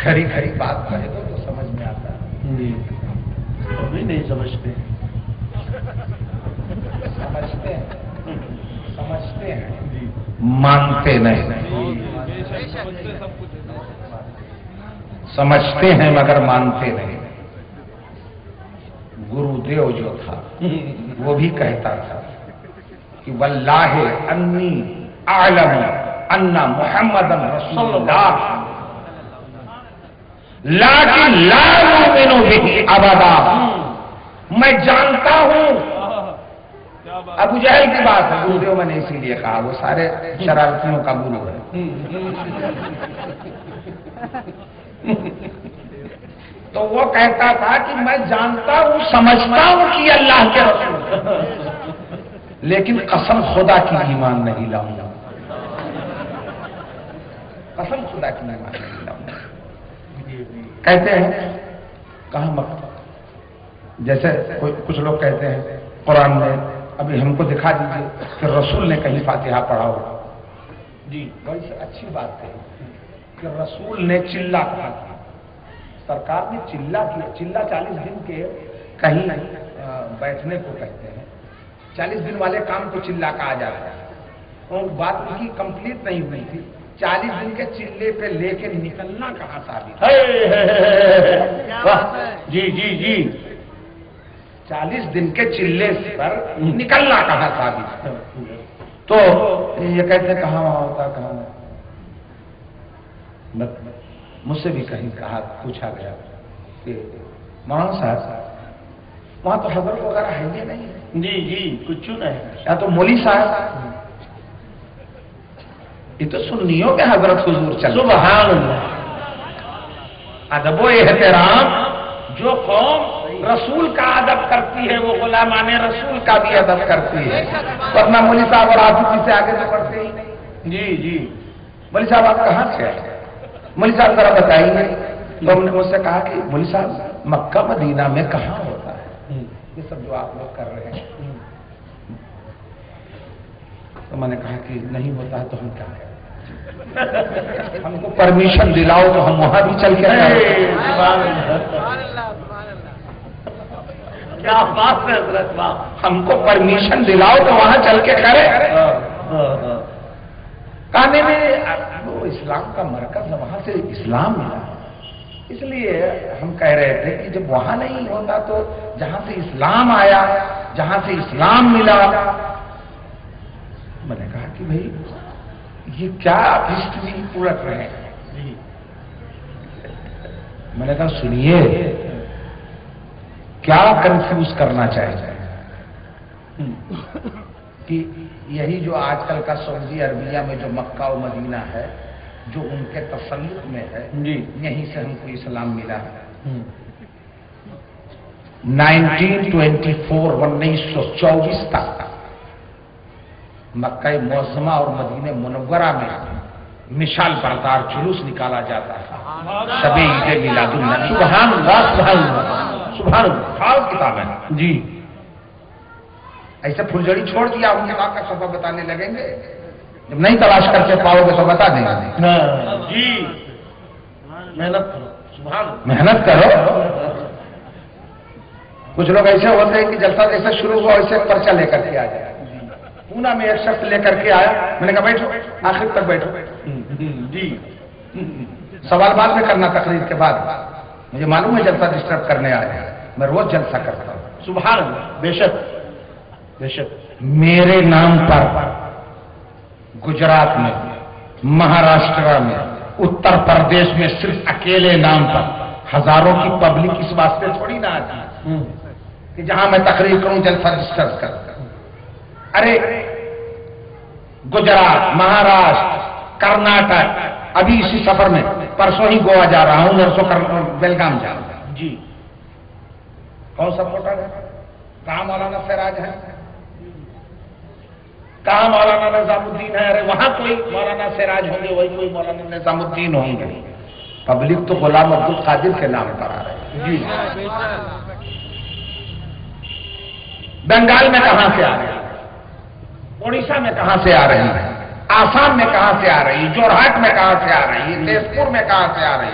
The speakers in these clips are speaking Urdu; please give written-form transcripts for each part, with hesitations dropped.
کھری کھری بات کہے تو سمجھ میں آتا ہے جی ابھی نہیں سمجھتے سمجھتے ہیں مانتے نہیں، سمجھتے ہیں مگر مانتے نہیں۔ گرو دیو جو تھا وہ بھی کہتا تھا کہ واللہ انی اعلم ان محمد رسول اللہ لیکن لا نؤمن به ابدا، میں جانتا ہوں۔ ابو جہل کی بات ہے، گرو دیو میں نے اسی لیے کہا، وہ سارے شرارتیوں کا گرو ہے۔ تو وہ کہتا تھا کہ میں جانتا ہوں، سمجھتا ہوں کہ اللہ کے رسول، لیکن قسم خدا کی ایمان نہیں لاؤں گا، قسم خدا کی ایمان نہیں لاؤں گا۔ کہتے ہیں کہاں جیسے کچھ لوگ کہتے ہیں قرآن میں، ابھی ہم کو دکھا دیجیے کہ رسول نے کہیں فاتحہ پڑھا ہو۔ جی بڑی اچھی بات ہے کہ رسول نے چلہ کہا تھا، سرکار نے چلہ کیا، چلہ 40 دن کے کہیں بیٹھنے کو کہتے ہیں، 40 دن والے کام کو چلہ کہا جاتا ہے، اور بات ان کی کمپلیٹ نہیں ہوئی تھی، 40 دن کے چلے پہ لے کے نکلنا کہاں ثابت ہے؟ جی جی جی 40 دن کے چلے پر نکلنا کہاں ثابت ہے؟ تو یہ کہتے ہیں کہاں وہاں ہوتا کہاں نہیں۔ مجھ سے بھی کہیں کہا پوچھا گیا کہ مولانا صاحب وہاں تو حضرت وغیرہ ہے یہ نہیں؟ جی جی کچھ نہیں، یا تو مولوی صاحب، یہ تو سنیوں کے حضرت حضور چل۔ سبحان اللہ، ادب و احترام، جو قوم رسول کا ادب کرتی ہے وہ غلامان رسول کا بھی ادب کرتی ہے، ورنہ مولوی صاحب اور آپ سے آگے تو بڑھتے ہی نہیں۔ جی جی مولوی صاحب آپ کہاں سے آئے؟ مولوی صاحب ذرا بتائیے۔ تو ہم نے مجھ سے کہا کہ مولوی صاحب مکہ مدینہ میں کہاں ہوتا ہے یہ سب جو آپ لوگ کر رہے ہیں؟ تو میں نے کہا کہ نہیں ہوتا ہے تو ہم کیا کریں، ہم کو پرمیشن دلاؤ تو ہم وہاں بھی چل کے آئیں۔ کیا بات ہے حضرت، ہم کو پرمیشن دلاؤ تو وہاں چل کے کریں۔ کہنے میں وہ اسلام کا مرکز ہے، وہاں سے اسلام ملا، اس لیے ہم کہہ رہے تھے کہ جب وہاں نہیں ہوتا تو جہاں سے اسلام آیا، جہاں سے اسلام ملا، میں نے کہا کہ بھائی یہ کیا آپ ہسٹری الٹ رہے ہیں؟ میں نے کہا سنیے کیا کنفیوز کرنا چاہیے کہ یہی جو آج کل کا سعودی عربیہ میں جو مکہ و مدینہ ہے جو ان کے تسلط میں ہے، یہیں سے ہم کو اسلام ملا ہے۔ 1924 تک مکہ معظمہ اور مدینہ منورہ میں مثال بردار جلوس نکالا جاتا تھا، شب عید میلاد النبی۔ سبحان اللہ سبحان اللہ سبحان اللہ، خاص کتاب ہے جی ایسے پھلجڑی چھوڑ دیا، ہم کتاب کا صفحہ بتانے لگیں گے، جب نہیں تلاش کر کے پاؤ گے تو بتا دیں گے۔ جی محنت کرو، سبحان اللہ، محنت کرو۔ کچھ لوگ ایسے ہوتے ہیں کہ جلسہ جیسے شروع ہوا ایسے پرچہ لے کر کے آ جائے۔ پونا میں ایک شخص لے کر کے آیا، میں نے کہا بیٹھو آخر تک بیٹھو، جی سوال بعد میں کرنا تقریر کے بعد، مجھے معلوم ہے جلسہ ڈسٹرب کرنے آیا، میں روز جلسہ کرتا ہوں۔ سبحان اللہ، بے شک بے شک، میرے نام پر گجرات میں، مہاراشٹر میں، اتر پردیش میں صرف اکیلے نام پر ہزاروں کی پبلک اس واسطے تھوڑی نہ آتی کہ جہاں میں تقریر کروں جلسہ ڈسٹرب کرتا۔ ارے گجرات، مہاراشٹر، کرناٹک، ابھی اسی سفر میں پرسوں ہی گوا جا رہا ہوں، نرسوں بیلگام جا رہا ہوں۔ جی کون سا پورٹل ہے؟ کہاں مولانا سراج ہے؟ کہاں مولانا نظام الدین ہے؟ ارے وہاں کوئی مولانا سراج ہوں گے، وہی کوئی مولانا نظام الدین ہوں گے۔ پبلک تو غلام عبد القادر کے نام پر آ رہے ہیں۔ جی بنگال میں کہاں سے آ رہے ہیں؟ اڑیسہ میں کہاں سے آ رہی ہے؟ آسام میں کہاں سے آ رہی ہے؟ جورہاٹ میں کہاں سے آ رہی ہے؟ تیز پور میں کہاں سے آ رہی ہے؟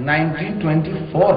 1924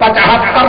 75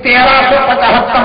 1375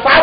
7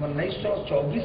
1924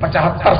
75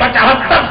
75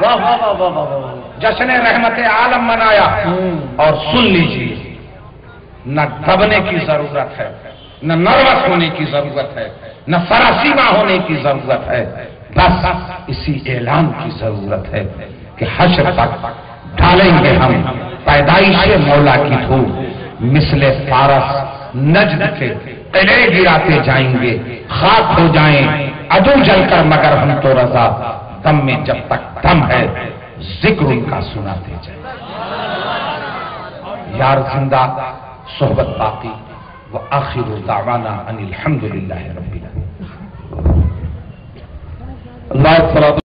واہ واہ واہ واہ واہ واہ۔ جشن رحمت عالم منایا۔ اور سن لیجیے، نہ دبنے کی ضرورت ہے، نہ نروس ہونے کی ضرورت ہے، نہ سراسیمہ ہونے کی ضرورت ہے، بس اسی اعلان کی ضرورت ہے کہ حشر تک ڈالیں گے ہم پیدائش مولا کی دھوپ، مثل فارس نجد کے قلعے گراتے جائیں گے، خاک ہو جائیں عدو جل کر مگر ہم تو رضا، دم میں جب تک دم ہے ذکر ان کا سناتے جائیں۔ یار زندہ صحبت باقی، وآخر دعوانا ان الحمدللہ رب العالمین۔ اللہ